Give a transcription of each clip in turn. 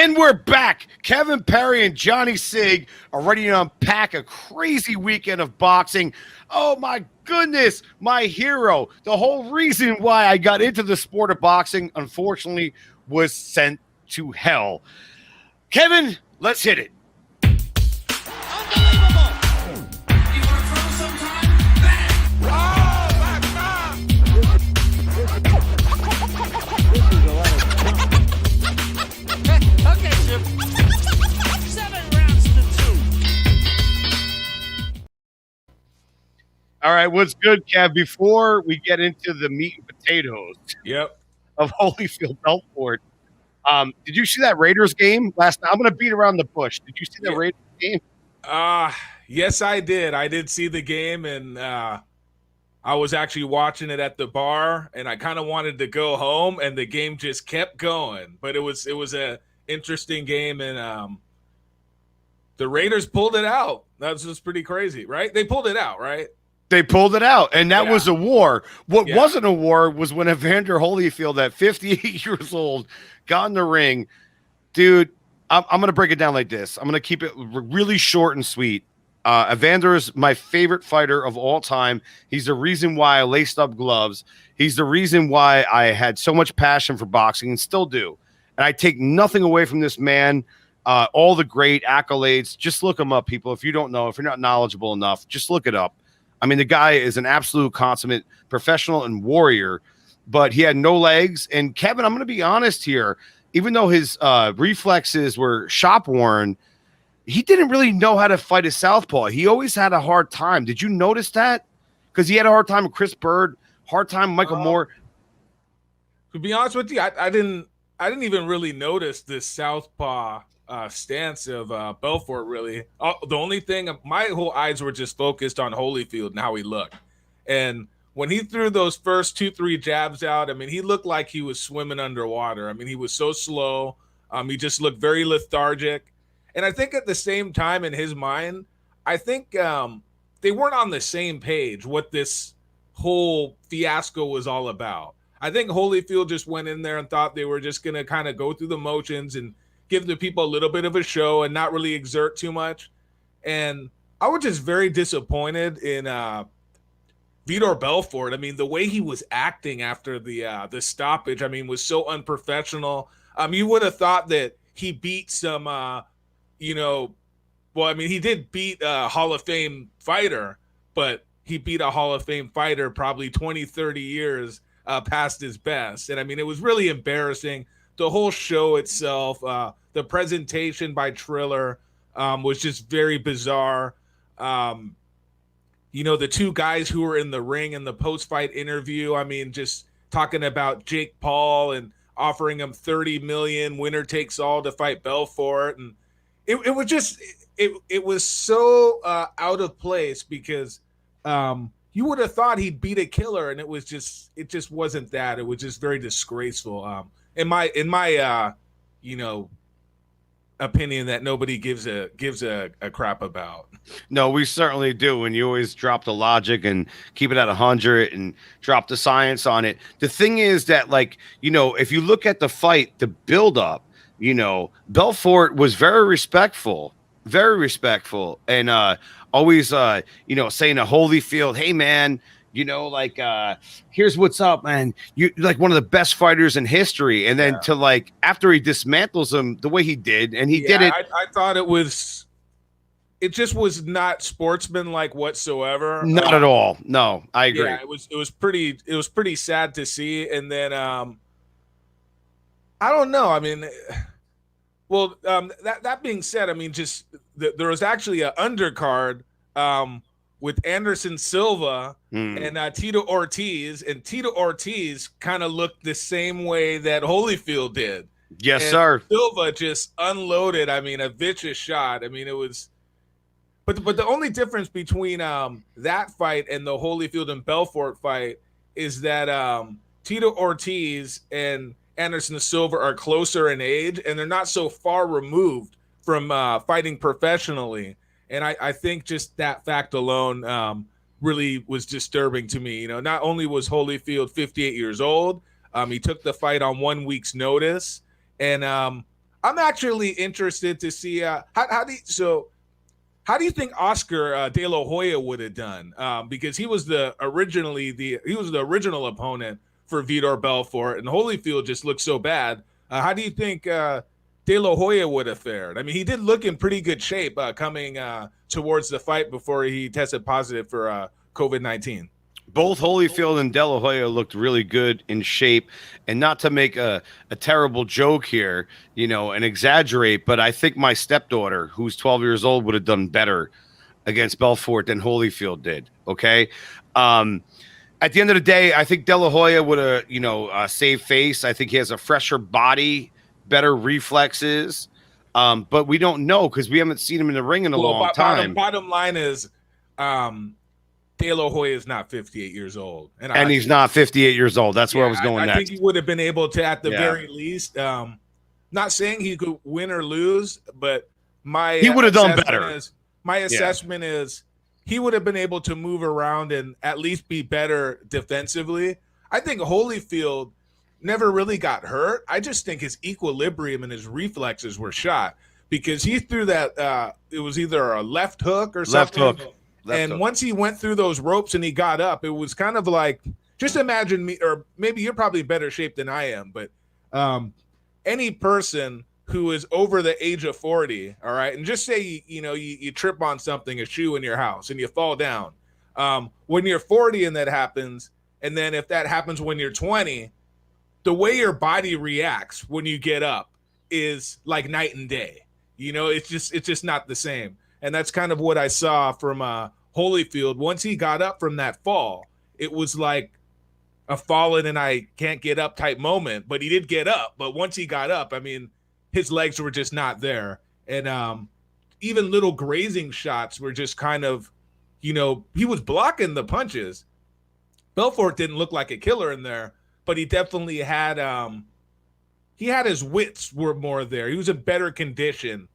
And we're back. Kevin Perry and Johnny Sig are ready to unpack a crazy weekend of boxing. Oh, my goodness, my hero. The whole reason why I got into the sport of boxing, unfortunately, was sent to hell. Kevin, let's hit it. All right, what's good, Kev? Before we get into the meat and potatoes of Holyfield Belfort, did you see that Raiders game last night? I'm going to beat around the bush. Did you see the Raiders game? Yes, I did. I did see the game, and I was actually watching it at the bar, and I kind of wanted to go home, and the game just kept going. But it was a interesting game, and the Raiders pulled it out. That was just pretty crazy, right? They pulled it out, right? They pulled it out, and that was a war. What wasn't a war was when Evander Holyfield, at 58 years old, got in the ring. Dude, I'm going to break it down like this. I'm going to keep it really short and sweet. Evander is my favorite fighter of all time. He's the reason why I laced up gloves. He's the reason why I had so much passion for boxing and still do. And I take nothing away from this man. All the great accolades. Just look him up, people. If you don't know, if you're not knowledgeable enough, just look it up. I mean, the guy is an absolute consummate professional and warrior, but he had no legs. And Kevin, I'm going to be honest here. Even though his reflexes were shop worn, he didn't really know how to fight a southpaw. He always had a hard time. Did you notice that? Because he had a hard time with Chris Bird, hard time with Michael Moore. To be honest with you, I didn't even really notice this southpaw stance of Belfort, really. The only thing, my whole eyes were just focused on Holyfield and how he looked. And when he threw those first 2-3 jabs out, I mean, he looked like he was swimming underwater. I mean, he was so slow. He just looked very lethargic. And I think at the same time in his mind, I think they weren't on the same page what this whole fiasco was all about. I think Holyfield just went in there and thought they were just going to kind of go through the motions and give the people a little bit of a show and not really exert too much. And I was just very disappointed in Vitor Belfort. I mean, the way he was acting after the stoppage, I mean, was so unprofessional. You would have thought that he beat some, he did beat a Hall of Fame fighter, but he beat a Hall of Fame fighter probably 20, 30 years past his best. And I mean, it was really embarrassing. The whole show itself, the presentation by Triller was just very bizarre. The two guys who were in the ring in the post-fight interview, I mean, just talking about Jake Paul and offering him $30 million, winner takes all to fight Belfort. And it was just, it was so out of place because you would have thought he'd beat a killer, and it just wasn't that. It was just very disgraceful. In my opinion that nobody gives a crap about. No, we certainly do. And you always drop the logic and keep it at 100 and drop the science on it. The thing is that, if you look at the fight, the build up, Belfort was very respectful, and always, saying to Holyfield, hey, man, here's what's up, man. You like one of the best fighters in history. And then after he dismantles him the way he did, and he did it. I thought it just was not sportsmanlike whatsoever. Not at all. No, I agree. Yeah, it was pretty sad to see. And then, I don't know. I mean, that being said, I mean, just there was actually an undercard, with Anderson Silva and Tito Ortiz, and Tito Ortiz kind of looked the same way that Holyfield did. Yes, and sir. Silva just unloaded, I mean, a vicious shot. I mean, it was – but the only difference between that fight and the Holyfield and Belfort fight is that Tito Ortiz and Anderson Silva are closer in age, and they're not so far removed from fighting professionally. And I think just that fact alone really was disturbing to me. Not only was Holyfield 58 years old, he took the fight on 1 week's notice. And I I'm actually interested to see how do you think Oscar De La Hoya would have done? Because he was the original opponent for Vitor Belfort, and Holyfield just looked so bad. How do you think De La Hoya would have fared? I mean, he did look in pretty good shape coming towards the fight before he tested positive for COVID-19. Both Holyfield and De La Hoya looked really good in shape, and not to make a terrible joke here, and exaggerate, but I think my stepdaughter, who's 12 years old, would have done better against Belfort than Holyfield did. Okay. At the end of the day, I think De La Hoya would have, saved face. I think he has a fresher body, better reflexes. But we don't know because we haven't seen him in the ring in a long time. Bottom line is, De La Hoya is not 58 years old. And he's not 58 years old. That's where I was going next. I think he would have been able to, at the very least, not saying he could win or lose, but he would have done better. My assessment is he would have been able to move around and at least be better defensively. I think Holyfield never really got hurt. I just think his equilibrium and his reflexes were shot because he threw that it was either a left hook or something. Left hook. Once he went through those ropes and he got up, it was kind of like, just imagine me, or maybe you're probably in better shape than I am, but any person who is over the age of 40, all right, and just say, you trip on something, a shoe in your house, and you fall down. When you're 40 and that happens, and then if that happens when you're 20, the way your body reacts when you get up is like night and day. It's just not the same. And that's kind of what I saw from Holyfield. Once he got up from that fall, it was like a fallen and I can't get up type moment, but he did get up. But once he got up, I mean, his legs were just not there. And even little grazing shots were just kind of, he was blocking the punches. Belfort didn't look like a killer in there, but he definitely had, his wits were more there. He was in better condition.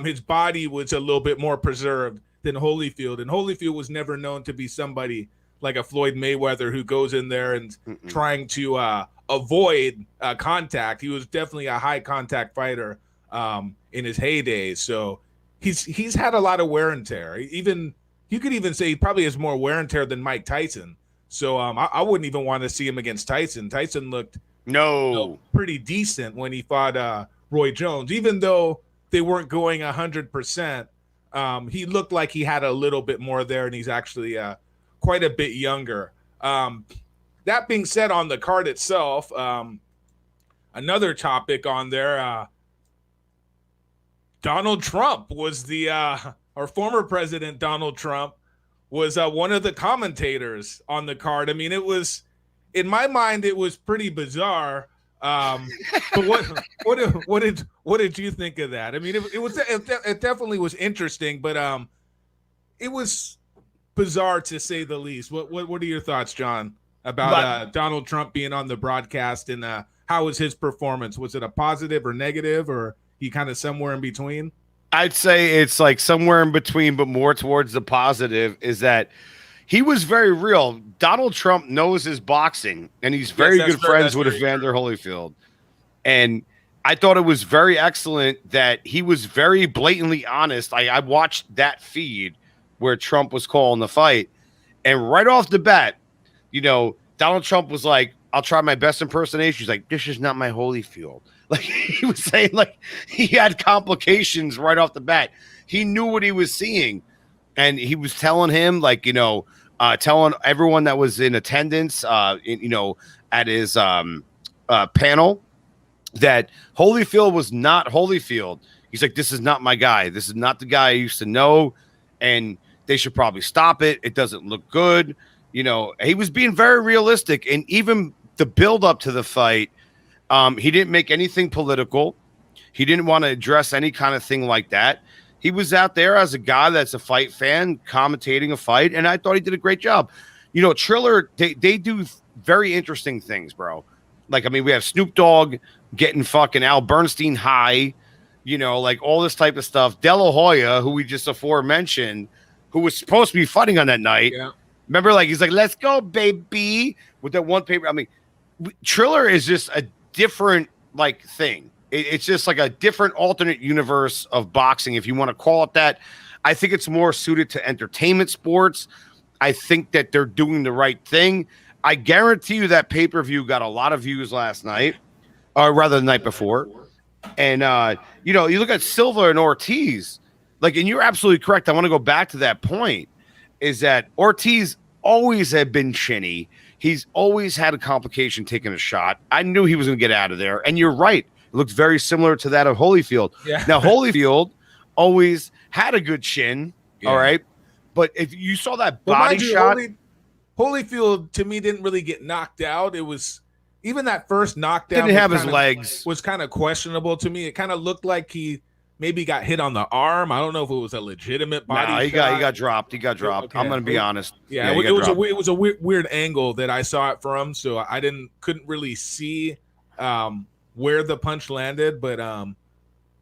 His body was a little bit more preserved than Holyfield. And Holyfield was never known to be somebody like a Floyd Mayweather who goes in there and trying to avoid contact. He was definitely a high contact fighter in his heyday. So he's had a lot of wear and tear. Even you could even say he probably has more wear and tear than Mike Tyson. So I wouldn't even want to see him against Tyson. Tyson looked pretty decent when he fought Roy Jones, even though they weren't going 100%. He looked like he had a little bit more there, and he's actually quite a bit younger. That being said, on the card itself, another topic on there, Donald Trump was our former president, Donald Trump, was one of the commentators on the card. I mean, it was, in my mind, it was pretty bizarre. But what did you think of that? I mean, it definitely was interesting, but it was bizarre to say the least. What are your thoughts, John, about Donald Trump being on the broadcast, and how was his performance? Was it a positive or negative, or he kind of somewhere in between? I'd say it's like somewhere in between, but more towards the positive is that he was very real. Donald Trump knows his boxing, and he's very good friends with Evander Holyfield. And I thought it was very excellent that he was very blatantly honest. I watched that feed where Trump was calling the fight, and right off the bat, Donald Trump was like, "I'll try my best impersonation." He's like, "This is not my Holyfield." Like, he was saying, like, he had complications right off the bat. He knew what he was seeing, and he was telling him, like, telling everyone that was in attendance, at his panel, that Holyfield was not Holyfield. He's like, "This is not my guy. This is not the guy I used to know, and they should probably stop it. It doesn't look good." He was being very realistic, and even the build up to the fight, he didn't make anything political. He didn't want to address any kind of thing like that. He was out there as a guy that's a fight fan, commentating a fight, and I thought he did a great job. Triller, they do very interesting things, bro. Like, I mean, we have Snoop Dogg getting fucking Al Bernstein high, like all this type of stuff. De La Hoya, who we just aforementioned, who was supposed to be fighting on that night. Yeah. Remember, like, he's like, "Let's go, baby," with that one paper. I mean, Triller is just a different, like, thing. It's just like a different alternate universe of boxing, if you want to call it that. I think it's more suited to entertainment sports. I think that they're doing the right thing. I guarantee you that pay-per-view got a lot of views last night, or rather the night before. And, you know, you look at Silva and Ortiz, like, and you're absolutely correct. I want to go back to that point, is that Ortiz always had been chinny. He's always had a complication taking a shot. I knew he was going to get out of there. And you're right. It looks very similar to that of Holyfield. Yeah. Now, Holyfield always had a good chin, all right? But if you saw that body shot... Holyfield, to me, didn't really get knocked out. It was... Even that first knockdown... Didn't have his legs. Was kind of questionable to me. It kind of looked like he maybe got hit on the arm. I don't know if it was a legitimate body shot. He got dropped. He got dropped. Okay. I'm going to be honest. Yeah, it was a weird angle that I saw it from, so I couldn't really see where the punch landed, but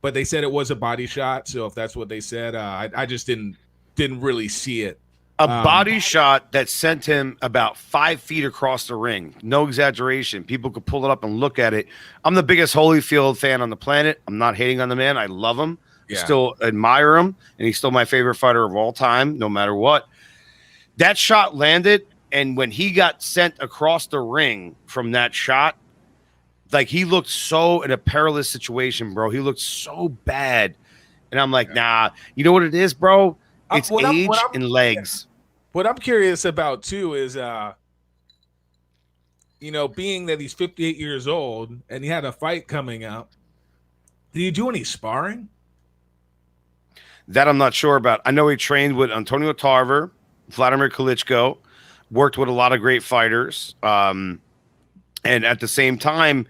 they said it was a body shot. So if that's what they said, I just didn't really see it. A body shot that sent him about 5 feet across the ring. No exaggeration. People could pull it up and look at it. I'm the biggest Holyfield fan on the planet. I'm not hating on the man. I love him. Yeah. Still admire him. And he's still my favorite fighter of all time, no matter what. That shot landed, and when he got sent across the ring from that shot, like, he looked so in a perilous situation, bro. He looked so bad. And I'm like, nah. You know what it is, bro? It's age and legs. What I'm curious about too is, you know, being that he's 58 years old and he had a fight coming up, did he do any sparring? That I'm not sure about. I know he trained with Antonio Tarver, Vladimir Klitschko, worked with a lot of great fighters, and at the same time,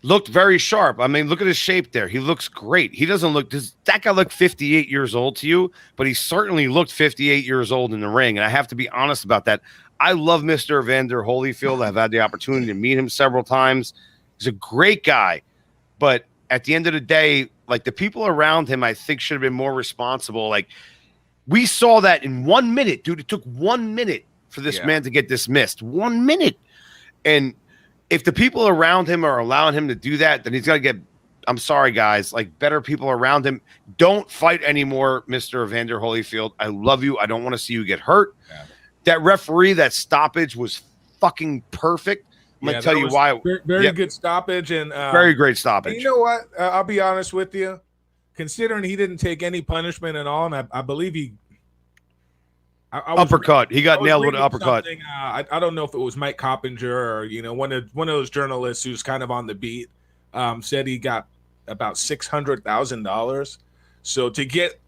looked very sharp. I mean, look at his shape there. He looks great. He doesn't look... Does that guy look 58 years old to you? But he certainly looked 58 years old in the ring, and I have to be honest about that. I love Mr. Evander Holyfield. I've had the opportunity to meet him several times. He's a great guy. But at the end of the day, like, the people around him, I think, should have been more responsible. Like, we saw that in 1 minute, dude. It took 1 minute for this man to get dismissed. 1 minute. And if the people around him are allowing him to do that, then he's got to get, I'm sorry, guys, like, better people around him. Don't fight anymore, Mr. Evander Holyfield. I love you. I don't want to see you get hurt. Yeah. That referee, that stoppage was fucking perfect. I'm going to tell you why. Very good stoppage. And very great stoppage. You know what? I'll be honest with you. Considering he didn't take any punishment at all, and I believe he... uppercut. He got nailed with an uppercut. I don't know if it was Mike Coppinger or, you know, one of those journalists who's kind of on the beat, said he got about $600,000. So to get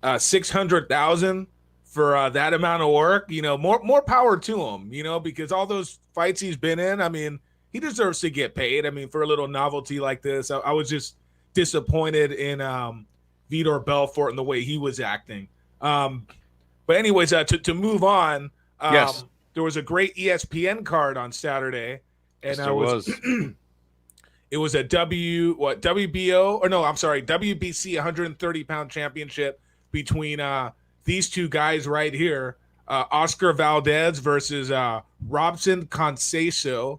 $600,000 for that amount of work, you know, more power to him, you know, because all those fights he's been in, I mean, he deserves to get paid. I mean, for a little novelty like this, I was just disappointed in Vitor Belfort and the way he was acting. But anyways, to move on, there was a great ESPN card on Saturday, and it was a WBC 130-pound championship between these two guys right here, Oscar Valdez versus Robson Conceicao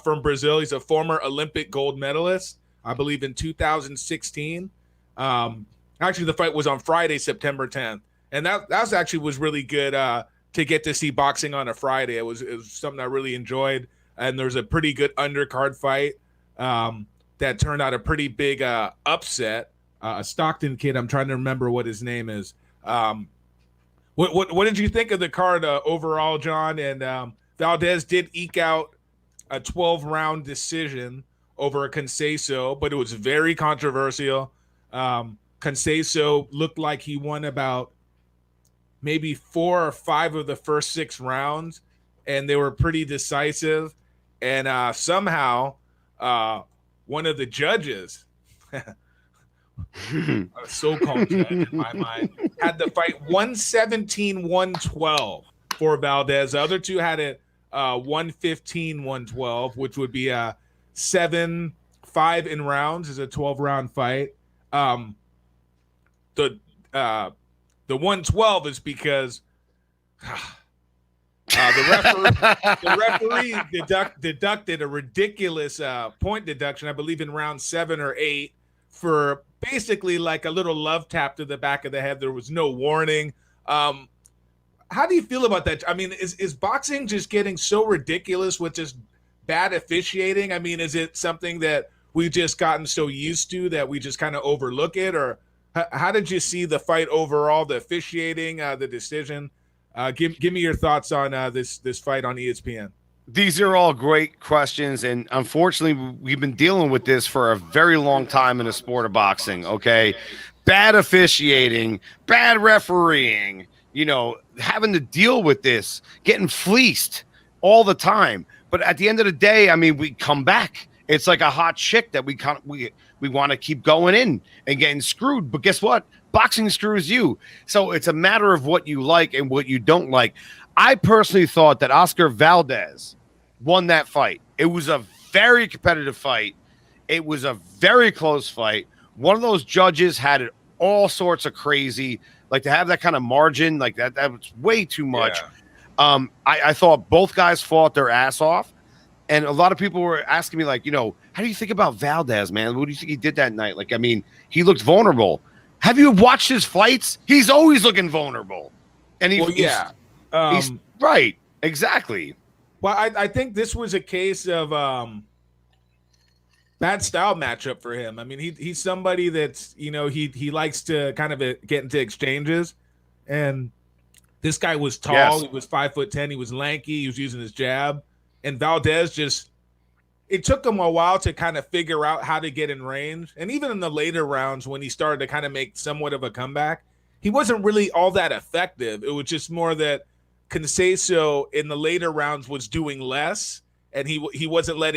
from Brazil. He's a former Olympic gold medalist, I believe, in 2016. Actually, the fight was on Friday, September 10th. And that actually was really good to get to see boxing on a Friday. It was something I really enjoyed. And there's a pretty good undercard fight that turned out a pretty big upset. A Stockton kid, I'm trying to remember what his name is. What did you think of the card overall, John? And Valdez did eke out a 12-round decision over Conceicao, but it was very controversial. Conceicao looked like he won about maybe 4 or 5 of the first 6 rounds, and they were pretty decisive. And somehow one of the judges, a so-called judge in my mind, had the fight 117-112 for Valdez. The other two had it 115-112, which would be a 7-5 in rounds, is a 12-round fight. The 112 is because The referee deducted a ridiculous point deduction, I believe, in round 7 or 8 for basically like a little love tap to the back of the head. There was no warning. How do you feel about that? I mean, is boxing just getting so ridiculous with just bad officiating? I mean, is it something that we've just gotten so used to that we just kind of overlook it? Or how did you see the fight overall, the officiating, the decision? Give me your thoughts on this fight on ESPN. These are all great questions, and unfortunately, we've been dealing with this for a very long time in the sport of boxing, okay? Bad officiating, bad refereeing, having to deal with this, getting fleeced all the time. But at the end of the day, I mean, we come back. It's like a hot chick that we want to keep going in and getting screwed. But guess what? Boxing screws you. So it's a matter of what you like and what you don't like. I personally thought that Oscar Valdez won that fight. It was a very competitive fight. It was a very close fight. One of those judges had it all sorts of crazy. Like, to have that kind of margin, like that was way too much. Yeah. I thought both guys fought their ass off. And a lot of people were asking me, like, how do you think about Valdez, man? What do you think he did that night? Like, I mean, he looked vulnerable. Have you watched his fights? He's always looking vulnerable. And he's right. Exactly. Well, I think this was a case of bad style matchup for him. I mean, he's somebody that's, he likes to kind of get into exchanges. And this guy was tall. Yes. He was 5'10". He was lanky. He was using his jab. And Valdez it took him a while to kind of figure out how to get in range. And even in the later rounds, when he started to kind of make somewhat of a comeback, he wasn't really all that effective. It was just more that Conceicao in the later rounds was doing less, and he wasn't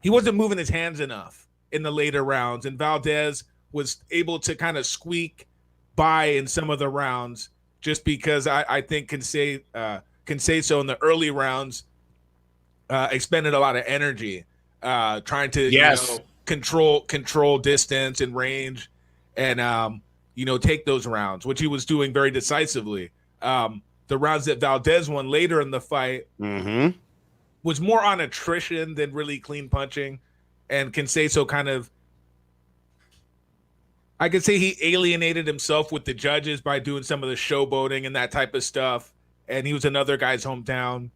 he wasn't moving his hands enough in the later rounds. And Valdez was able to kind of squeak by in some of the rounds just because I think Conceicao in the early rounds expended a lot of energy trying to control distance and range and take those rounds, which he was doing very decisively. The rounds that Valdez won later in the fight was more on attrition than really clean punching, and Conceicao kind of, I could say, he alienated himself with the judges by doing some of the showboating and that type of stuff. And he was another guy's hometown.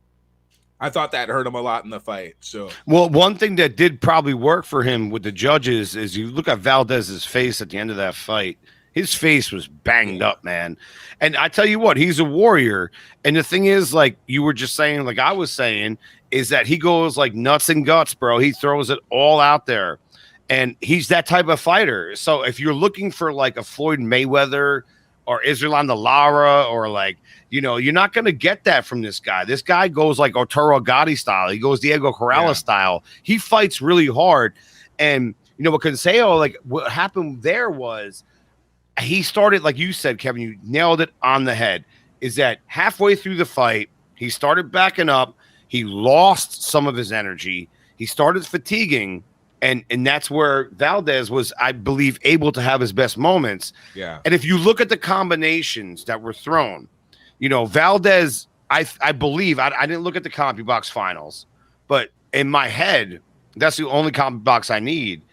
I thought that hurt him a lot in the fight. So, well, one thing that did probably work for him with the judges is you look at Valdez's face at the end of that fight. His face was banged up, man. And I tell you what, he's a warrior. And the thing is, like you were just saying, like I was saying, is that he goes like nuts and guts, bro. He throws it all out there. And he's that type of fighter. So if you're looking for like a Floyd Mayweather or Israel Lara or like, you're not going to get that from this guy. This guy goes like Arturo Gatti style. He goes Diego Corrales style. He fights really hard. And, with Conceicao, like what happened there was he started, like you said, Kevin, you nailed it on the head, is that halfway through the fight, he started backing up. He lost some of his energy. He started fatiguing. And that's where Valdez was, I believe, able to have his best moments. Yeah. And if you look at the combinations that were thrown, Valdez, I believe, I didn't look at the CompuBox finals, but in my head, that's the only CompuBox I need,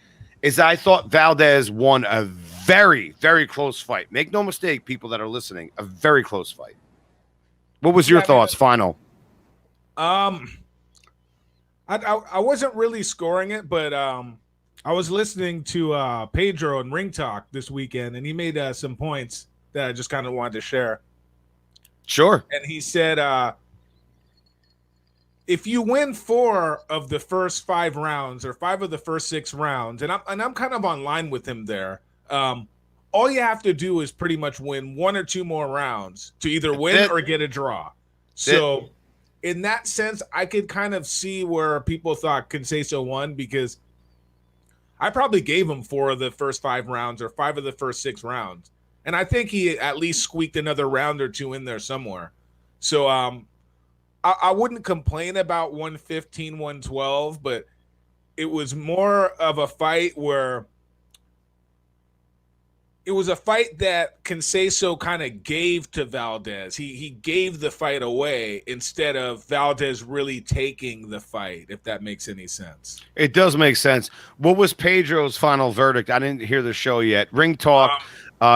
is I thought Valdez won a very, very close fight. Make no mistake, people that are listening, a very close fight. What was your thoughts, final? I wasn't really scoring it, but I was listening to Pedro and Ring Talk this weekend, and he made some points that I just kind of wanted to share. Sure. And he said, if you win 4 of the first 5 rounds or 5 of the first 6 rounds, and I'm kind of on line with him there, all you have to do is pretty much win 1 or 2 more rounds to either win or get a draw. So in that sense, I could kind of see where people thought Conceicao won, because I probably gave him 4 of the first 5 rounds or 5 of the first 6 rounds. And I think he at least squeaked another round or 2 in there somewhere. So I wouldn't complain about 115, 112, but it was more of a fight where it was a fight that Conceicao kind of gave to Valdez. He gave the fight away instead of Valdez really taking the fight, if that makes any sense. It does make sense. What was Pedro's final verdict? I didn't hear the show yet. Ring Talk.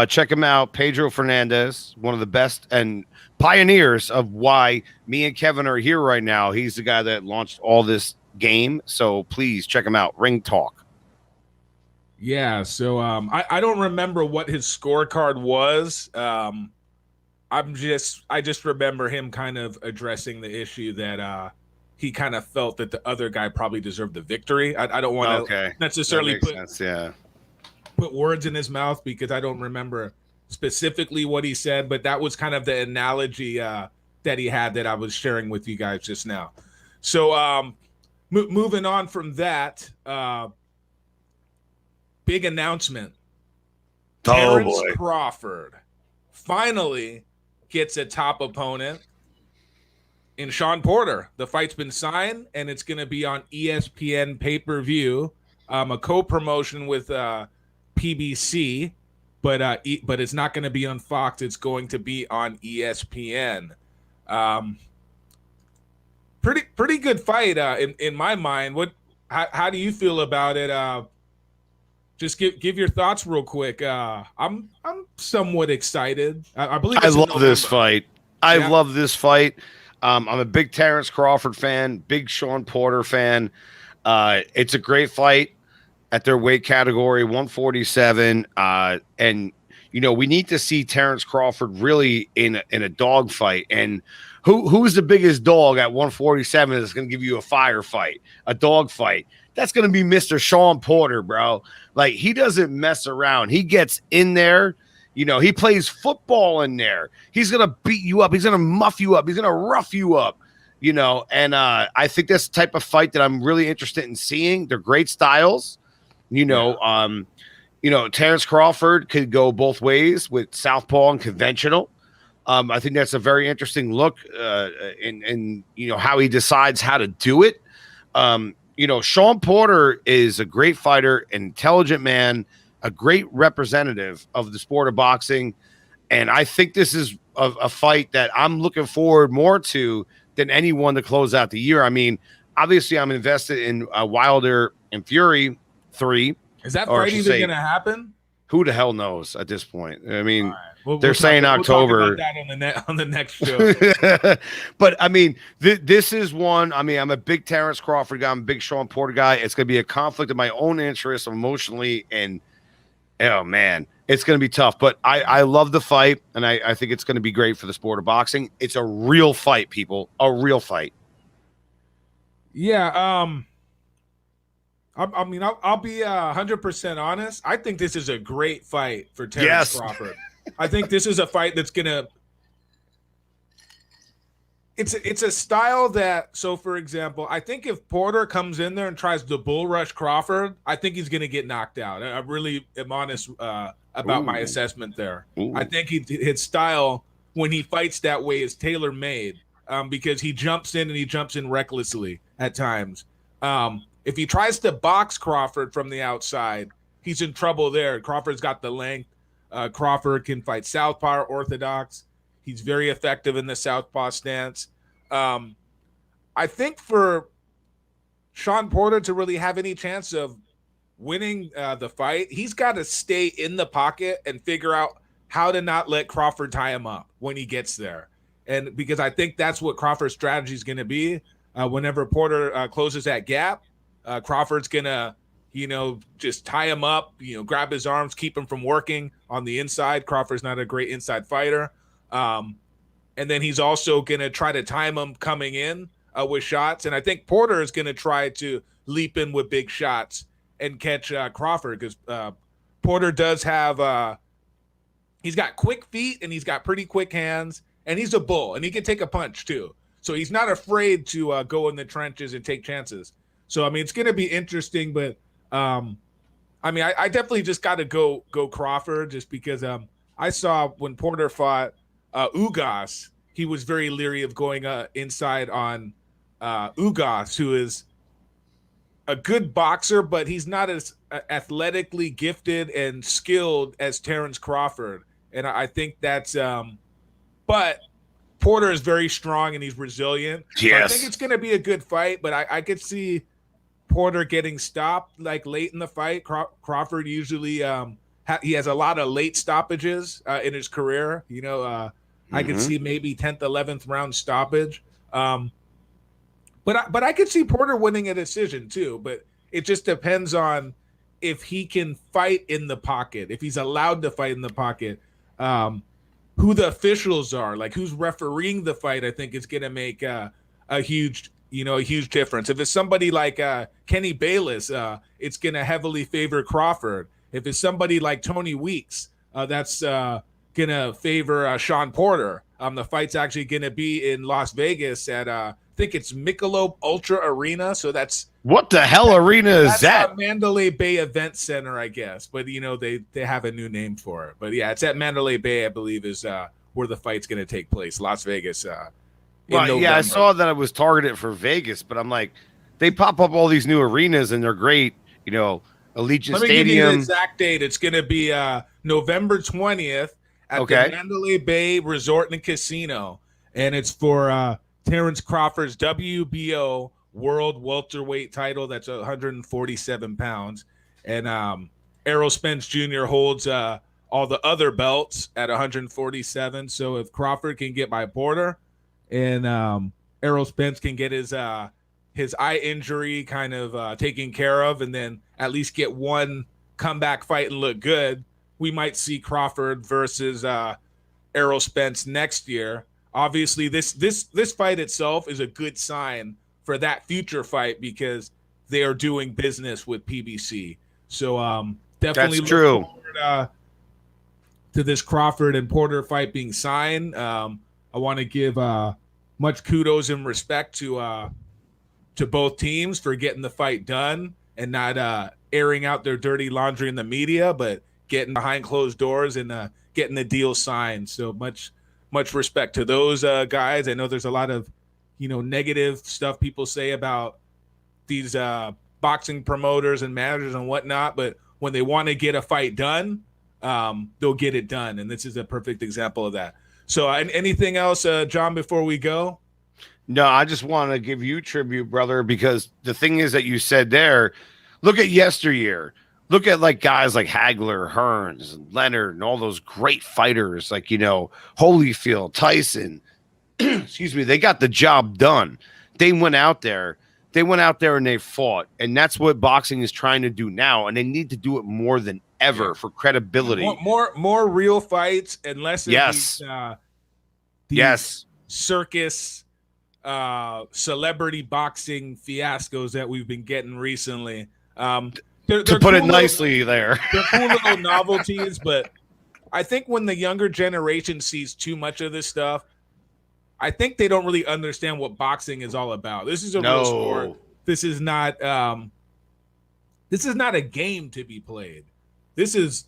Check him out. Pedro Fernandez, one of the best and pioneers of why me and Kevin are here right now. He's the guy that launched all this game. So please check him out. Ring Talk. Yeah, so I don't remember what his scorecard was. I just remember him kind of addressing the issue that he kind of felt that the other guy probably deserved the victory. I don't want to necessarily put words in his mouth because I don't remember specifically what he said, but that was kind of the analogy that he had that I was sharing with you guys just now. So moving on from that. Big announcement. Terence Crawford finally gets a top opponent in Shawn Porter. The fight's been signed, and it's going to be on ESPN pay-per-view, a co-promotion with PBC, but it's not going to be on Fox. It's going to be on ESPN. Pretty good fight in my mind. How do you feel about it? Just give your thoughts real quick. I'm somewhat excited. I believe I love this fight. I love this fight. I'm a big Terence Crawford fan, big Shawn Porter fan. It's a great fight at their weight category, 147. And we need to see Terence Crawford really in a dog fight. And who's the biggest dog at 147 that's going to give you a firefight, a dog fight? That's going to be Mr. Shawn Porter, bro. Like, he doesn't mess around. He gets in there. He plays football in there. He's going to beat you up. He's going to muff you up. He's going to rough you up, And I think that's the type of fight that I'm really interested in seeing. They're great styles. Terence Crawford could go both ways with southpaw and conventional. I think that's a very interesting look in how he decides how to do it. Shawn Porter is a great fighter, an intelligent man, a great representative of the sport of boxing. And I think this is a fight that I'm looking forward more to than anyone to close out the year. I mean, obviously I'm invested in Wilder and Fury 3. Is that fight even going to happen? Who the hell knows at this point? I mean, they're saying October. We'll talk about that on the next show. But I mean, this is one. I mean, I'm a big Terence Crawford guy. I'm a big Shawn Porter guy. It's going to be a conflict of my own interests emotionally, and oh man, it's going to be tough. But I love the fight, and I think it's going to be great for the sport of boxing. It's a real fight, people. A real fight. Yeah. I'll be 100% honest. I think this is a great fight for Terence Crawford. I think this is a fight that's gonna. It's a style that. So, for example, I think if Porter comes in there and tries to bull rush Crawford, I think he's gonna get knocked out. I really am honest about my assessment there. Ooh. I think his style when he fights that way is tailor made because he jumps in and he jumps in recklessly at times. If he tries to box Crawford from the outside, he's in trouble there. Crawford's got the length. Crawford can fight southpaw or orthodox. He's very effective in the southpaw stance. I think for Shawn Porter to really have any chance of winning the fight, he's got to stay in the pocket and figure out how to not let Crawford tie him up when he gets there. And because I think that's what Crawford's strategy is going to be. Whenever Porter closes that gap, Crawford's going to, just tie him up, grab his arms, keep him from working on the inside. Crawford's not a great inside fighter. And then he's also going to try to time him coming in with shots. And I think Porter is going to try to leap in with big shots and catch Crawford because Porter does have he's got quick feet and he's got pretty quick hands and he's a bull and he can take a punch too. So he's not afraid to go in the trenches and take chances. So, I mean, it's going to be interesting, but I definitely just got to go Crawford just because I saw when Porter fought Ugas, he was very leery of going inside on Ugas, who is a good boxer, but he's not as athletically gifted and skilled as Terence Crawford. And I think that's but Porter is very strong and he's resilient. Yes. So I think it's going to be a good fight, but I could see Porter getting stopped like late in the fight. Crawford usually he has a lot of late stoppages in his career. You know, I could see maybe 10th, 11th round stoppage. But I could see Porter winning a decision too. But it just depends on if he can fight in the pocket, if he's allowed to fight in the pocket. Who the officials are, like who's refereeing the fight, I think is going to make a huge difference. If it's somebody like Kenny Bayless, it's going to heavily favor Crawford. If it's somebody like Tony Weeks, that's going to favor Shawn Porter. The fight's actually going to be in Las Vegas at I think it's Michelob Ultra Arena. So that's what the hell arena is that? Mandalay Bay Event Center, I guess. But you know they have a new name for it. But yeah, it's at Mandalay Bay, I believe, is where the fight's going to take place. Las Vegas. Well, yeah, I saw that it was targeted for Vegas, but I'm like, they pop up all these new arenas and they're great. You know, Allegiant Stadium. Let me give you the exact date. It's going to be November 20th at the Mandalay Bay Resort and Casino, and it's for Terence Crawford's WBO World Welterweight title. That's 147 pounds, and Errol Spence Jr. holds all the other belts at 147. So if Crawford can get by Porter, and Errol Spence can get his eye injury kind of taken care of, and then at least get one comeback fight and look good, we might see Crawford versus Errol Spence next year. Obviously, this fight itself is a good sign for that future fight because they are doing business with PBC. So definitely that's true. Look forward to this Crawford and Porter fight being signed. I want to give much kudos and respect to both teams for getting the fight done and not airing out their dirty laundry in the media, but getting behind closed doors and getting the deal signed. So much respect to those guys. I know there's a lot of negative stuff people say about these boxing promoters and managers and whatnot, but when they want to get a fight done, they'll get it done, and this is a perfect example of that. So anything else, John, before we go? No, I just want to give you tribute, brother, because the thing is that you said there, look at yesteryear. Look at like guys like Hagler, Hearns, and Leonard, and all those great fighters like, Holyfield, Tyson. Excuse me. They got the job done. They went out there and they fought. And that's what boxing is trying to do now. And they need to do it more than ever for credibility. More real fights and less of these circus celebrity boxing fiascos that we've been getting recently. They're to put it nicely there. They're cool little novelties, but I think when the younger generation sees too much of this stuff, I think they don't really understand what boxing is all about. This is a real sport. This is not a game to be played. This is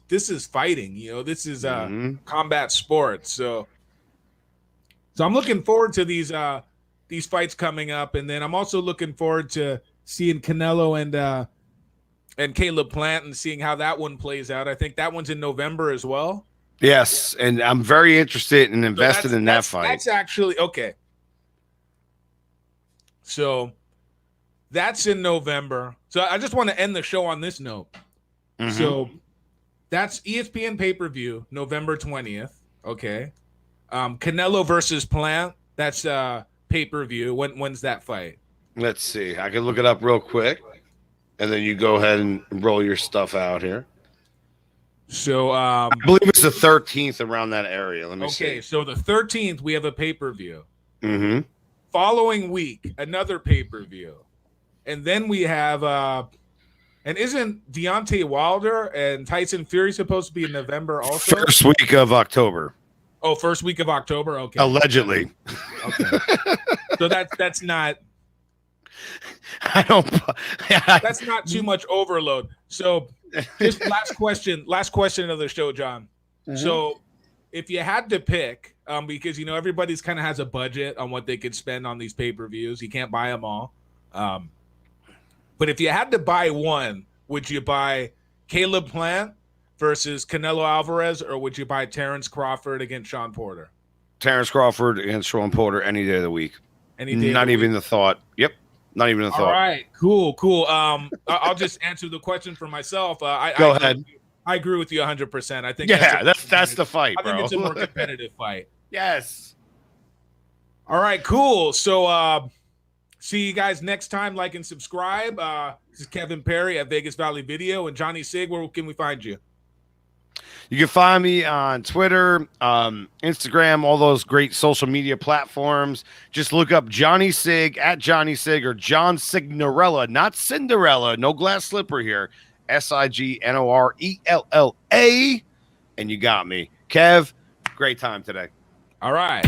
fighting, this is combat sports. So I'm looking forward to these fights coming up, and then I'm also looking forward to seeing Canelo and Caleb Plant and seeing how that one plays out. I think that one's in November as well. Yes, and I'm very interested and invested in that fight. That's actually okay. So that's in November. So I just want to end the show on this note. Mm-hmm. So that's ESPN pay-per-view, November 20th. Okay. Canelo versus Plant. That's pay-per-view. When's that fight? Let's see. I can look it up real quick. And then you go ahead and roll your stuff out here. So I believe it's the 13th around that area. Let me see. Okay, so the 13th we have a pay-per-view. Mm-hmm. Following week, another pay-per-view. And then we have and isn't Deontay Wilder and Tyson Fury supposed to be in November also? First week of October. Oh, first week of October? Okay. Allegedly. Okay. So that's not that's not too much overload. So just last question of the show, John. Mm-hmm. So if you had to pick, because everybody's kind of has a budget on what they could spend on these pay-per-views, you can't buy them all. But if you had to buy one, would you buy Caleb Plant versus Canelo Alvarez, or would you buy Terence Crawford against Shawn Porter? Terence Crawford against Shawn Porter any day of the week. Any day. Not even the thought. Yep. Not even a thought. All right. Cool. I'll just answer the question for myself. Go ahead. I agree with you 100%. I think that's the fight, bro. I think it's a more competitive fight. Yes. All right, cool. So see you guys next time. Like and subscribe. This is Kevin Perry at Vegas Valley Video, and Johnny Sig. Where can we find you? You can find me on Twitter, Instagram, all those great social media platforms. Just look up Johnny Sig at Johnny Sig or John Signorella, not Cinderella. No glass slipper here. Signorella. And you got me. Kev, great time today. All right.